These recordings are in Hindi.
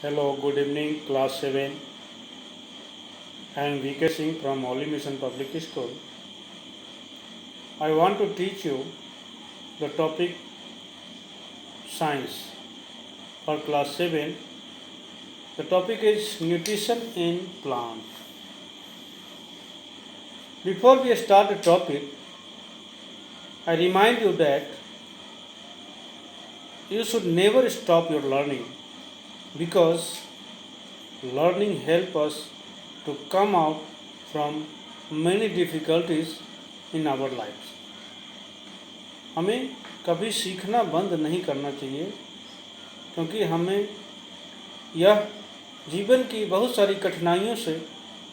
Hello, good evening, class 7. I am VK Singh from Holy Mission Public School. I want to teach you the topic science for class 7. The topic is nutrition in plant. Before we start the topic, I remind you that you should never stop your learning because learning helps us to come out from many difficulties in our lives. हमें कभी सीखना बंद नहीं करना चाहिए क्योंकि हमें यह जीवन की बहुत सारी कठिनाइयों से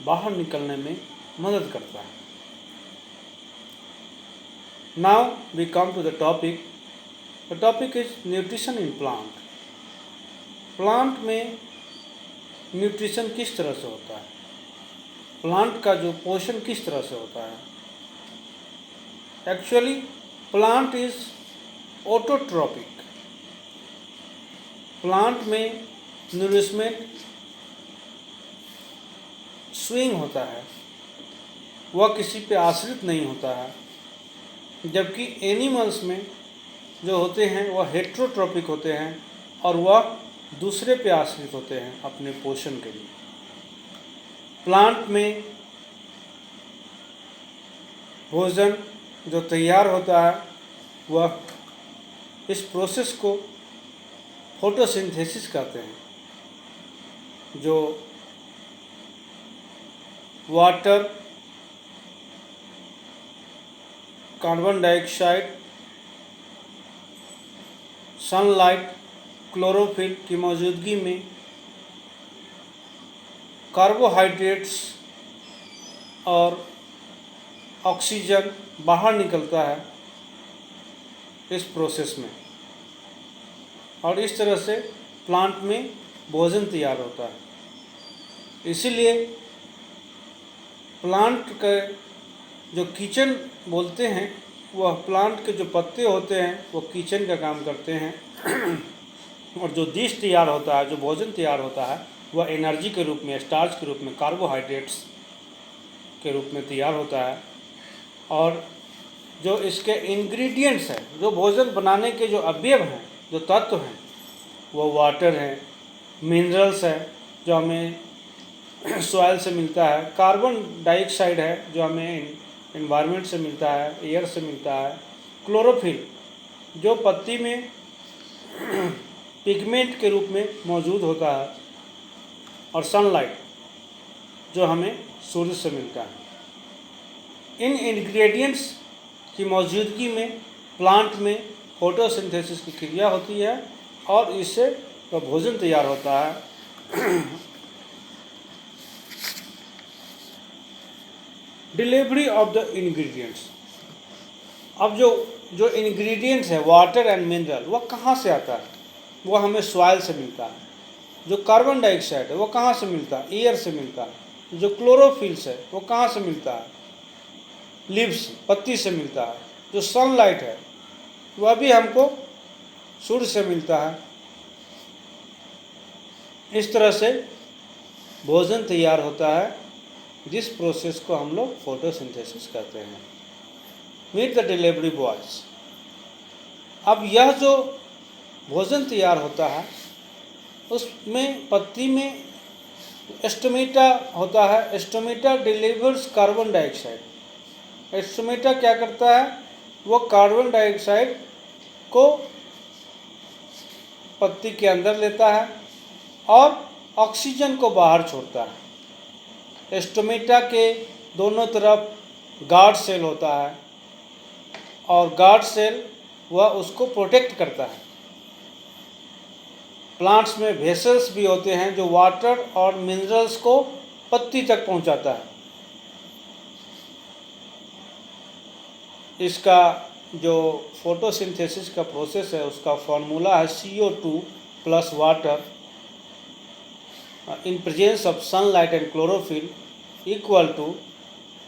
बाहर निकलने में मदद करता है. Now we come to the topic. The topic is nutrition in plant. Plant में न्यूट्रिशन किस तरह से होता है, प्लांट का जो पोषण किस तरह से होता है. Actually plant is autotrophic. Plant में नरिशमेंट स्विंग होता है, वह किसी पे आश्रित नहीं होता है, जबकि एनिमल्स में जो होते हैं वह हेट्रोट्रॉपिक होते हैं और वह दूसरे पे आश्रित होते हैं अपने पोषण के लिए. प्लांट में भोजन जो तैयार होता है वह इस प्रोसेस को फोटोसिंथेसिस कहते हैं, जो water, carbon dioxide, sunlight, chlorophyll की मौजूदगी में कार्बोहाइड्रेट्स और ऑक्सीजन बाहर निकलता है इस प्रोसेस में, और इस तरह से प्लांट में भोजन तैयार होता है. इसीलिए प्लांट के जो किचन बोलते हैं, वह प्लांट के जो पत्ते होते हैं वो किचन का काम करते हैं और जो डिश तैयार होता है, जो भोजन तैयार होता है, वह एनर्जी के रूप में, स्टार्च के रूप में, कार्बोहाइड्रेट्स के रूप में तैयार होता है. और जो इसके इंग्रेडिएंट्स हैं, जो भोजन बनाने के जो अवयव हैं, जो तत्व हैं, वो वाटर हैं, मिनरल्स हैं जो हमें सॉइल से मिलता है, कार्बन डाइऑक्साइड है जो हमें एनवायरनमेंट से मिलता है, एयर से मिलता है, क्लोरोफिल जो पत्ती में पिगमेंट के रूप में मौजूद होता है, और सनलाइट जो हमें सूर्य से मिलता है. इन इंग्रेडिएंट्स की मौजूदगी में प्लांट में फोटोसिंथेसिस की क्रिया होती है और इससे वह भोजन तैयार होता है. Delivery of the ingredients. अब जो इंग्रेडिएंट्स है, वाटर एंड मिनरल, वह कहाँ से आता है? वह हमें सॉइल से मिलता है. जो कार्बन डाइऑक्साइड है वो कहाँ से मिलता है? एयर से मिलता है. जो क्लोरोफिल्स है वो कहाँ से मिलता है? लीव्स, पत्ती से मिलता है. जो सनलाइट है वह भी हमको सूर्य से मिलता है. इस तरह से भोजन तैयार होता है, जिस प्रोसेस को हम लोग फोटोसिंथेसिस कहते हैं. Meet the delivery boys. अब यह जो भोजन तैयार होता है उसमें पत्ती में स्टोमेटा होता है. Stomata delivers carbon dioxide. Stomata क्या करता है? वो कार्बन डाइऑक्साइड को पत्ती के अंदर लेता है और ऑक्सीजन को बाहर छोड़ता है. स्टोमेटा के दोनों तरफ गार्ड सेल होता है और गार्ड सेल वह उसको प्रोटेक्ट करता है. प्लांट्स में वेसल्स भी होते हैं जो वाटर और मिनरल्स को पत्ती तक पहुंचाता है. इसका जो फोटोसिंथेसिस का प्रोसेस है उसका फॉर्मूला है CO2 plus water in presence of sunlight and chlorophyll equal to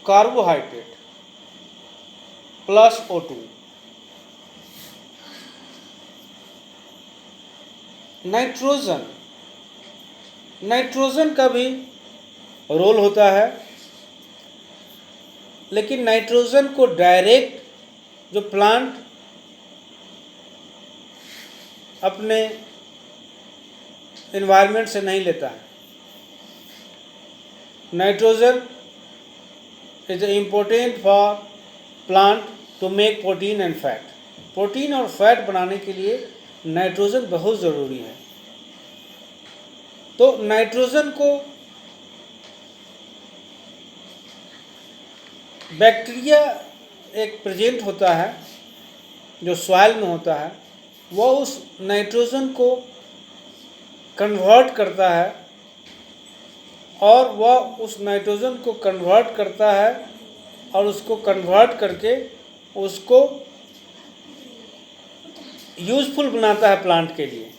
carbohydrate plus O2. Nitrogen nitrogen का भी रोल होता है, लेकिन नाइट्रोजन को डायरेक्ट जो प्लांट अपने एनवायरनमेंट से नहीं लेता है। Nitrogen is important for plant to make protein and fat. Protein और फैट बनाने के लिए नाइट्रोजन बहुत ज़रूरी है। तो नाइट्रोजन को बैक्टीरिया एक प्रेजेंट होता है जो सॉइल में होता है, वह उस नाइट्रोजन को कन्वर्ट करता है और वह उस नाइट्रोजन को कन्वर्ट करता है और उसको कन्वर्ट करके उसको यूजफुल बनाता है प्लांट के लिए।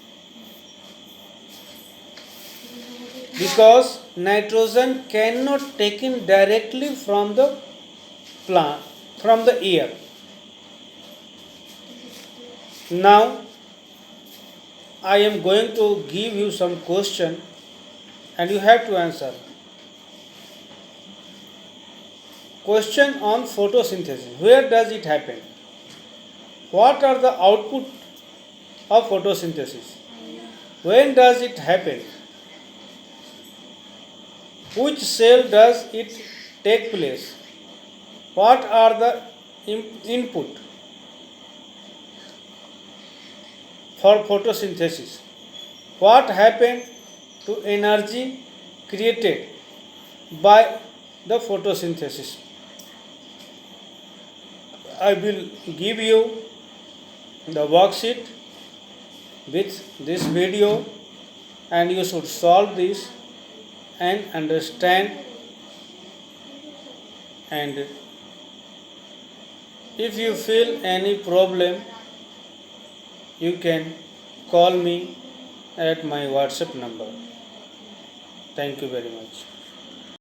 Because nitrogen can not taken directly from the plant from the air. Now I am going to give you some question and you have to answer. Question on photosynthesis. Where does it happen? What are the output of photosynthesis? When does it happen? Which cell does it take place? What are the input for photosynthesis? What happened to energy created by the photosynthesis? I will give you the worksheet with this video and you should solve this and understand. And if you feel any problem, you can call me at my WhatsApp number. Thank you very much.